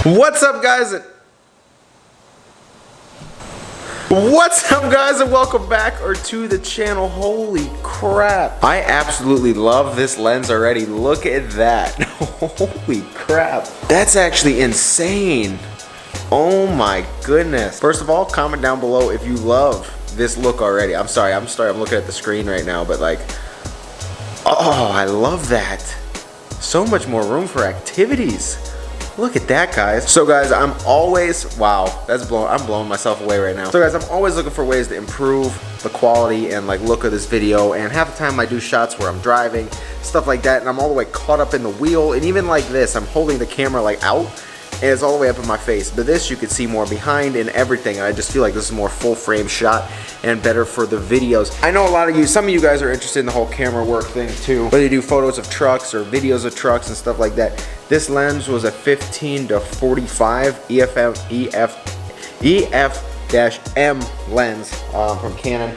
What's up, guys? What's up, guys, and welcome back to the channel. Holy crap, I absolutely love this lens already. Look at that. Holy crap, that's actually insane. Oh my goodness. First of all, comment down below if you love this look already. I'm sorry, I'm looking at the screen right now, but like, oh, I love that. So much more room for activities. Look at that, guys. So guys, I'm always, wow, I'm blowing myself away right now. So guys, I'm always looking for ways to improve the quality and like look of this video, and half the time I do shots where I'm driving, stuff like that, and I'm all the way caught up in the wheel, and even like this, I'm holding the camera like out, and it's all the way up in my face. But this, you can see more behind and everything, and I just feel like this is more full frame shot and better for the videos. I know some of you guys are interested in the whole camera work thing too, whether you do photos of trucks or videos of trucks and stuff like that. This lens was a 15 to 45 EF-M lens from Canon,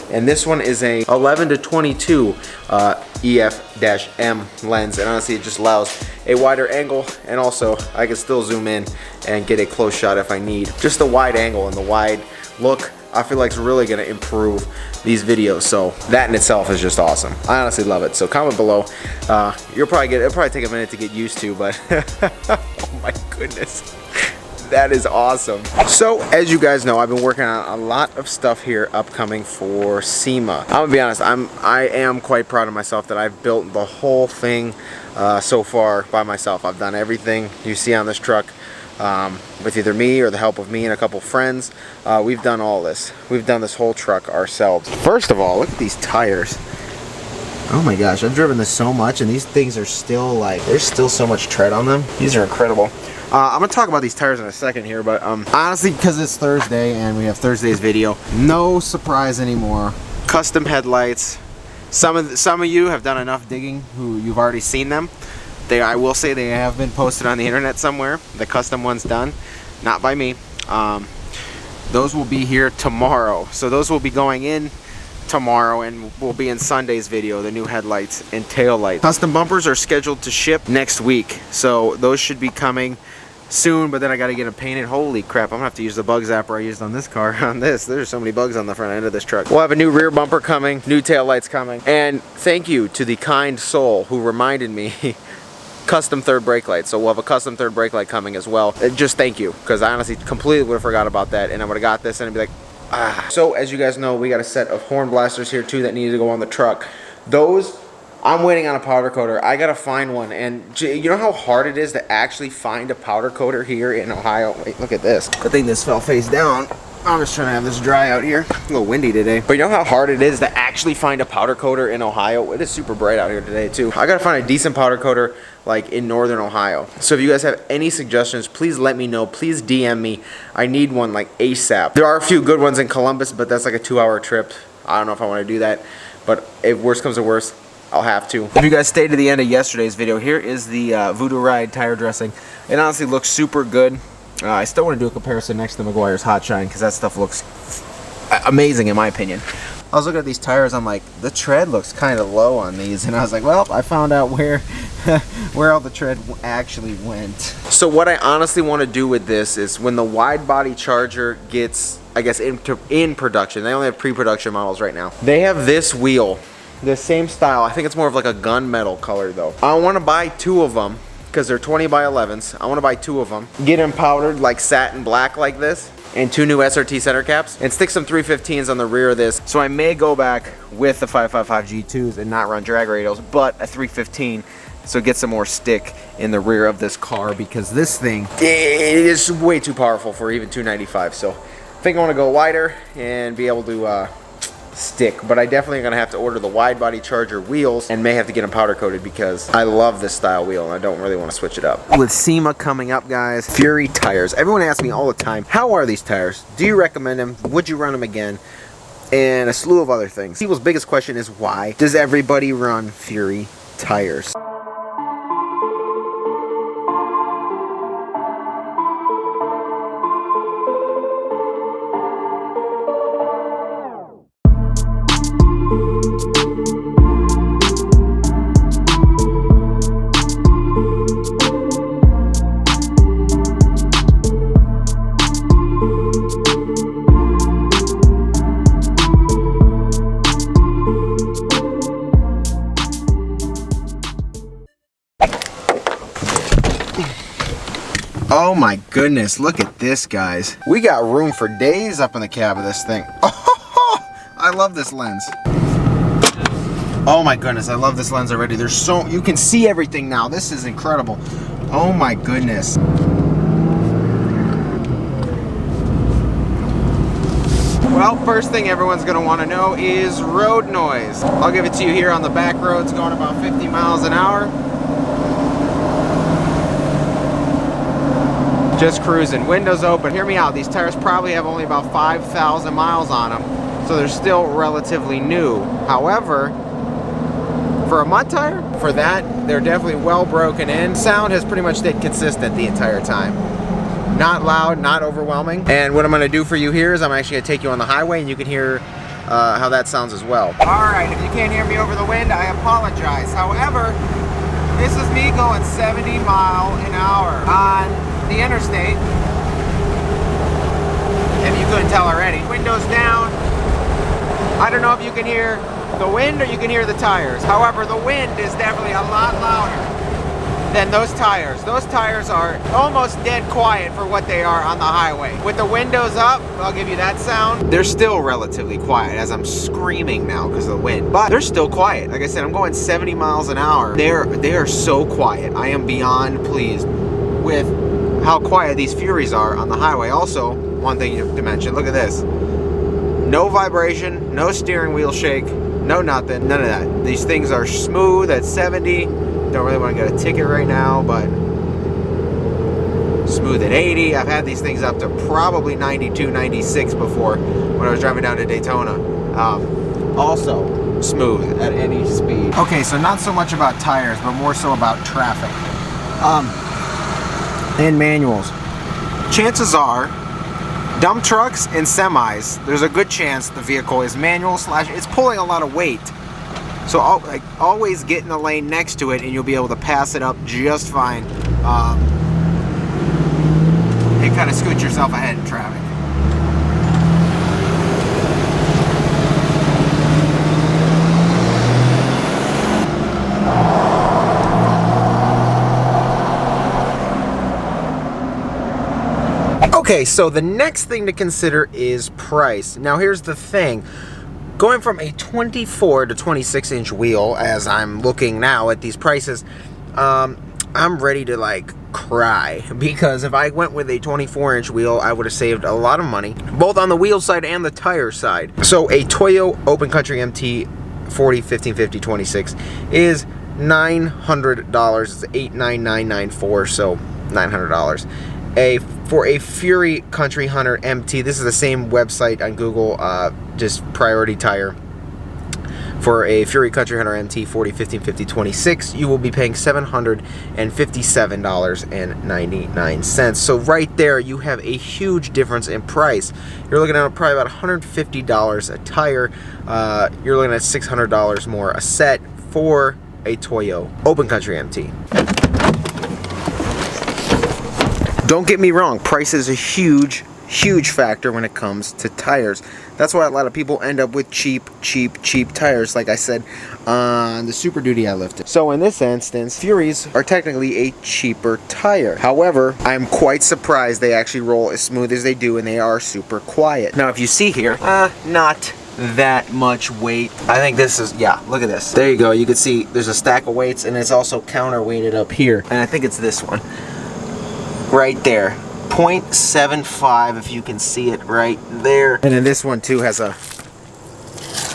and this one is a 11 to 22 EF-M lens, and honestly it just allows a wider angle, and also I can still zoom in and get a close shot if I need. Just the wide angle and the wide look, I feel like it's really going to improve these videos, so that in itself is just awesome. I honestly love it. So comment below. It'll probably take a minute to get used to, but oh my goodness, that is awesome. So as you guys know, I've been working on a lot of stuff here upcoming for SEMA. I'm gonna be honest, I am quite proud of myself that I've built the whole thing so far by myself. I've done everything you see on this truck. With either me or the help of me and a couple friends. We've done all this. We've done this whole truck ourselves. First of all, look at these tires. Oh my gosh, I've driven this so much, and these things are still like, there's still so much tread on them. These are incredible. I'm gonna talk about these tires in a second here, but honestly, because it's Thursday and we have Thursday's video, no surprise anymore. Custom headlights. Some of you have done enough digging who you've already seen them. I will say they have been posted on the internet somewhere. The custom ones done, not by me. Those will be here tomorrow. So those will be going in tomorrow and will be in Sunday's video, the new headlights and tail lights. Custom bumpers are scheduled to ship next week. So those should be coming soon, but then I gotta get them painted. Holy crap, I'm gonna have to use the bug zapper I used on this car on this. There's so many bugs on the front end of this truck. We'll have a new rear bumper coming, new tail lights coming. And thank you to the kind soul who reminded me custom third brake light. So we'll have a custom third brake light coming as well. Just thank you, because I honestly completely would have forgot about that, and I would have got this and I'd be like, ah. So as you guys know, we got a set of horn blasters here too that needed to go on the truck. Those, I'm waiting on a powder coater. I gotta find one, and you know how hard it is to actually find a powder coater here in Ohio? Wait, look at this. Good thing this fell face down. I'm just trying to have this dry out here. A little windy today. But you know how hard it is to actually find a powder coater in Ohio? It is super bright out here today too. I gotta find a decent powder coater like in northern Ohio. So if you guys have any suggestions, please let me know. Please DM me. I need one like ASAP. There are a few good ones in Columbus, but that's like a 2-hour trip. I don't know if I want to do that, but if worst comes to worst, I'll have to. If you guys stayed to the end of yesterday's video, here is the Voodoo Ride tire dressing. It honestly looks super good. I still want to do a comparison next to Meguiar's Hot Shine, because that stuff looks amazing in my opinion. I was looking at these tires, I'm like, the tread looks kind of low on these, and I was like, well, I found out where all the tread actually went. So what I honestly want to do with this is when the wide body Charger gets, I guess, in production, they only have pre-production models right now. They have this wheel, the same style. I think it's more of like a gunmetal color though. I want to buy 2 of them, because they're 20 by 11s. I want to buy 2 of them, get them powdered like satin black like this, and 2 new SRT center caps, and stick some 315s on the rear of this. So I may go back with the 555 G2s and not run drag radials, but a 315, so get some more stick in the rear of this car, because this thing, it is way too powerful for even 295. So I think I want to go wider and be able to stick, but I definitely am gonna have to order the wide body Charger wheels and may have to get them powder coated, because I love this style wheel and I don't really want to switch it up. With SEMA coming up, guys, Fury tires. Everyone asks me all the time, how are these tires? Do you recommend them? Would you run them again? And a slew of other things. People's biggest question is, why does everybody run Fury tires? Oh my goodness, look at this, guys. We got room for days up in the cab of this thing. Oh, I love this lens. Oh my goodness, I love this lens already. There's so, you can see everything now. This is incredible. Oh my goodness. Well, first thing everyone's gonna wanna know is road noise. I'll give it to you here on the back roads going about 50 miles an hour. Just cruising, windows open. Hear me out, these tires probably have only about 5,000 miles on them, so they're still relatively new. However, for a mud tire, for that, they're definitely well broken in. Sound has pretty much stayed consistent the entire time. Not loud, not overwhelming. And what I'm gonna do for you here is I'm actually gonna take you on the highway and you can hear how that sounds as well. All right, if you can't hear me over the wind, I apologize. However, this is me going 70 miles an hour on the interstate. If you couldn't tell already. Windows down. I don't know if you can hear the wind or you can hear the tires. However, the wind is definitely a lot louder than those tires. Those tires are almost dead quiet for what they are on the highway. With the windows up, I'll give you that sound. They're still relatively quiet as I'm screaming now because of the wind, but they're still quiet. Like I said, I'm going 70 miles an hour. They are so quiet. I am beyond pleased with how quiet these Furies are on the highway. Also, one thing you have to mention, look at this. No vibration, no steering wheel shake, no nothing, none of that. These things are smooth at 70. Don't really want to get a ticket right now, but smooth at 80. I've had these things up to probably 92, 96 before when I was driving down to Daytona. Also smooth at any speed. Okay, so not so much about tires, but more so about traffic. And manuals. Chances are, dump trucks and semis, there's a good chance the vehicle is manual / it's pulling a lot of weight. So always get in the lane next to it and you'll be able to pass it up just fine. And kind of scoot yourself ahead in traffic. Okay, so the next thing to consider is price. Now here's the thing. Going from a 24 to 26 inch wheel, as I'm looking now at these prices, I'm ready to like cry, because if I went with a 24 inch wheel, I would have saved a lot of money, both on the wheel side and the tire side. So a Toyo Open Country MT 40, 1550, 26 is $900. It's $89994, so $900. For a Fury Country Hunter MT, this is the same website on Google, just Priority Tire. For a Fury Country Hunter MT 40, 1550, 26, you will be paying $757.99. So right there, you have a huge difference in price. You're looking at probably about $150 a tire. You're looking at $600 more a set for a Toyo Open Country MT. Don't get me wrong, price is a huge factor when it comes to tires. That's why a lot of people end up with cheap tires, like I said on the Super Duty I lifted. So in this instance, Furies are technically a cheaper tire. However, I'm quite surprised they actually roll as smooth as they do, and they are super quiet. Now if you see here, not that much weight. I think this is, yeah, look at this. There you go, you can see there's a stack of weights, and it's also counterweighted up here. And I think it's this one. Right there, 0.75, if you can see it right there. And then this one too has a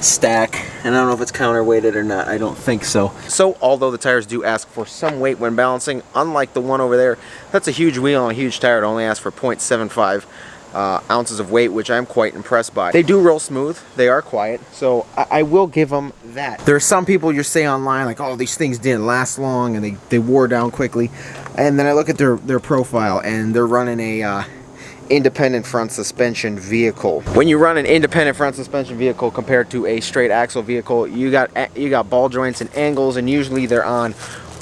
stack, and I don't know if it's counterweighted or not. I don't think so. So although the tires do ask for some weight when balancing, unlike the one over there, that's a huge wheel and a huge tire. It only asks for 0.75 ounces of weight, which I'm quite impressed by. They do roll smooth, they are quiet, so I will give them that. There are some people you say online like, oh, these things didn't last long and they wore down quickly, and then I look at their profile and they're running a independent front suspension vehicle. When you run an independent front suspension vehicle compared to a straight axle vehicle, you got ball joints and angles, and usually they're on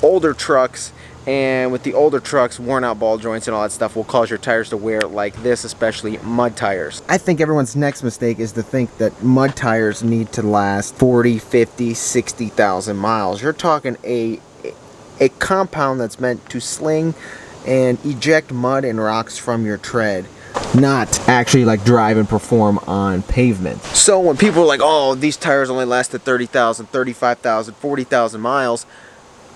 older trucks. And with the older trucks, worn out ball joints and all that stuff will cause your tires to wear like this, especially mud tires. I think everyone's next mistake is to think that mud tires need to last 40, 50, 60,000 miles. You're talking a compound that's meant to sling and eject mud and rocks from your tread, not actually like drive and perform on pavement. So when people are like, oh, these tires only lasted 30,000, 35,000, 40,000 miles,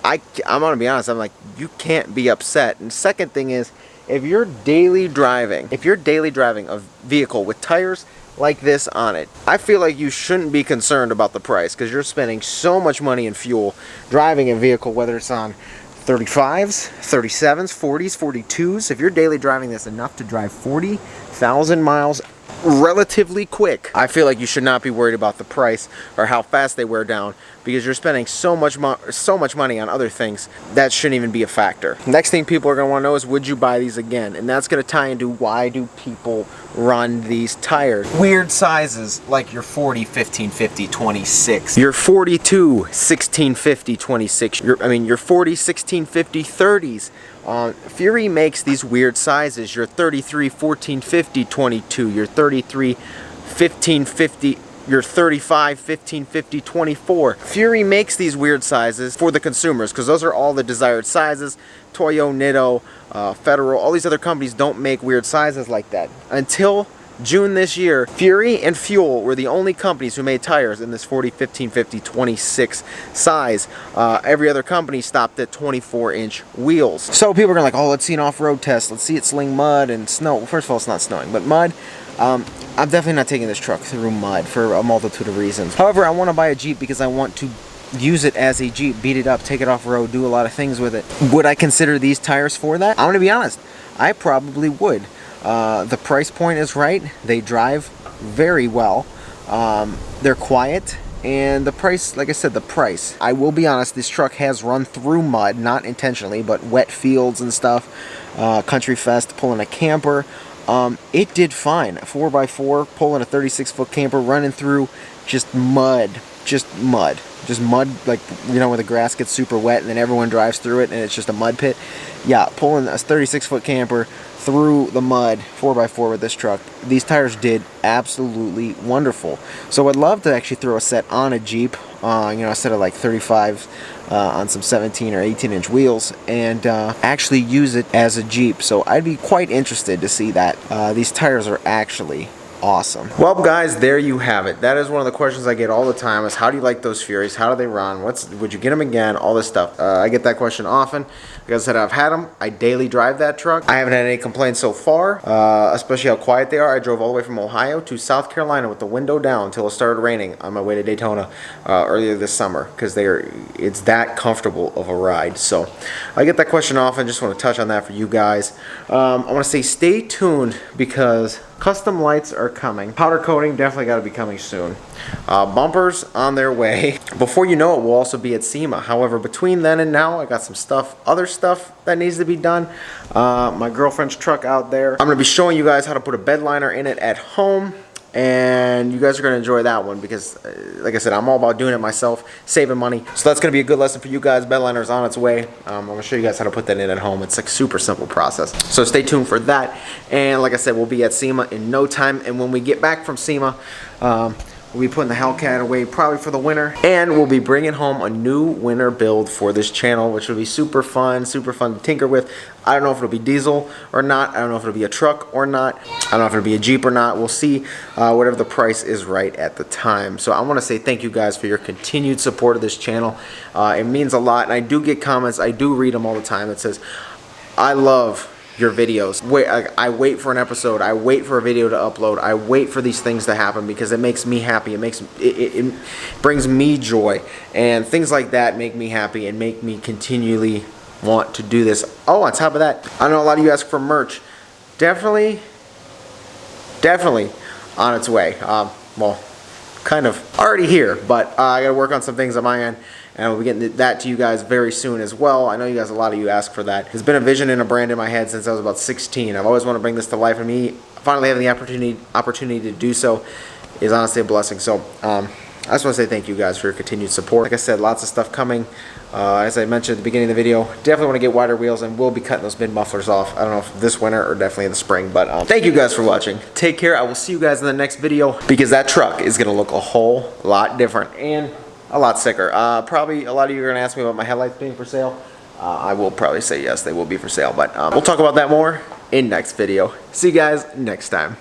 I'm gonna be honest, I'm like, you can't be upset. And second thing is, if you're daily driving a vehicle with tires like this on it, I feel like you shouldn't be concerned about the price, because you're spending so much money in fuel driving a vehicle, whether it's on 35s, 37s, 40s, 42s. If you're daily driving this enough to drive 40,000 miles relatively quick, I feel like you should not be worried about the price or how fast they wear down, because you're spending so much money on other things that shouldn't even be a factor. Next thing people are going to want to know is, would you buy these again? And that's going to tie into, why do people run these tires? Weird sizes like your 40 1550 26, your 42 1650 26, your 40 1650 30s. Fury makes these weird sizes, your 33 1450 22, your 33 1550, your 35 1550 24. Fury makes these weird sizes for the consumers, because those are all the desired sizes. Toyo, Nitto, Federal, all these other companies don't make weird sizes like that. Until June this year, Fury and Fuel were the only companies who made tires in this 40 1550 26 size. Every other company stopped at 24-inch wheels. So people are gonna like, oh, let's see an off-road test, let's see it sling mud and snow. Well, first of all, it's not snowing, but mud. I'm definitely not taking this truck through mud for a multitude of reasons. However, I want to buy a Jeep because I want to use it as a Jeep, beat it up, take it off-road, do a lot of things with it. Would I consider these tires for that? I'm gonna be honest, I probably would. The price point is right. They drive very well. They're quiet. And the price, like I said, the price. I will be honest, this truck has run through mud, not intentionally, but wet fields and stuff. Country Fest, pulling a camper. It did fine. 4x4, pulling a 36-foot camper, running through just mud. Just mud, like, you know, where the grass gets super wet and then everyone drives through it and it's just a mud pit. Yeah, pulling a 36-foot camper through the mud, 4x4 with this truck. These tires did absolutely wonderful. So I'd love to actually throw a set on a Jeep, a set of like 35 on some 17 or 18-inch wheels, and actually use it as a Jeep. So I'd be quite interested to see that. These tires are actually awesome. Well, guys, there you have it. That is one of the questions I get all the time, is how do you like those Furies? How do they run? Would you get them again? All this stuff. I get that question often. Like I said, I've had them. I daily drive that truck. I haven't had any complaints so far, especially how quiet they are. I drove all the way from Ohio to South Carolina with the window down until it started raining on my way to Daytona earlier this summer, because it's that comfortable of a ride. So I get that question often. Just want to touch on that for you guys. I want to say stay tuned, because custom lights are coming. Powder coating definitely got to be coming soon. Bumpers on their way. Before you know it, we'll also be at SEMA. However, between then and now, I got some other stuff that needs to be done. My girlfriend's truck out there. I'm going to be showing you guys how to put a bed liner in it at home. And you guys are going to enjoy that one, because like I said, I'm all about doing it myself, saving money. So that's going to be a good lesson for you guys. Bed liner is on its way. I'm going to show you guys how to put that in at home. It's like super simple process. So stay tuned for that. And like I said, we'll be at SEMA in no time. And when we get back from SEMA, we'll be putting the Hellcat away probably for the winter, and we'll be bringing home a new winter build for this channel, which will be super fun to tinker with. I don't know if it'll be diesel or not. I don't know if it'll be a truck or not. I don't know if it'll be a Jeep or not. We'll see, whatever the price is right at the time. So I want to say thank you guys for your continued support of this channel. It means a lot, and I do get comments. I do read them all the time. It says, I love your videos. I wait for an episode. I wait for a video to upload. I wait for these things to happen, because it makes me happy. It brings me joy, and things like that make me happy and make me continually want to do this. Oh, on top of that, I know a lot of you ask for merch. Definitely on its way. Well, kind of already here, but I gotta work on some things on my end, and we'll be getting that to you guys very soon as well. I know you guys, a lot of you ask for that. It's been a vision and a brand in my head since I was about 16. I've always wanted to bring this to life, and me finally having the opportunity to do so is honestly a blessing. So I just want to say thank you guys for your continued support. Like I said, lots of stuff coming. As I mentioned at the beginning of the video, definitely want to get wider wheels, and we'll be cutting those mid mufflers off. I don't know if this winter or definitely in the spring, but thank you guys for watching. Take care. I will see you guys in the next video, because that truck is going to look a whole lot different and a lot sicker. Probably a lot of you are going to ask me about my headlights being for sale. I will probably say yes, they will be for sale, but we'll talk about that more in next video. See you guys next time.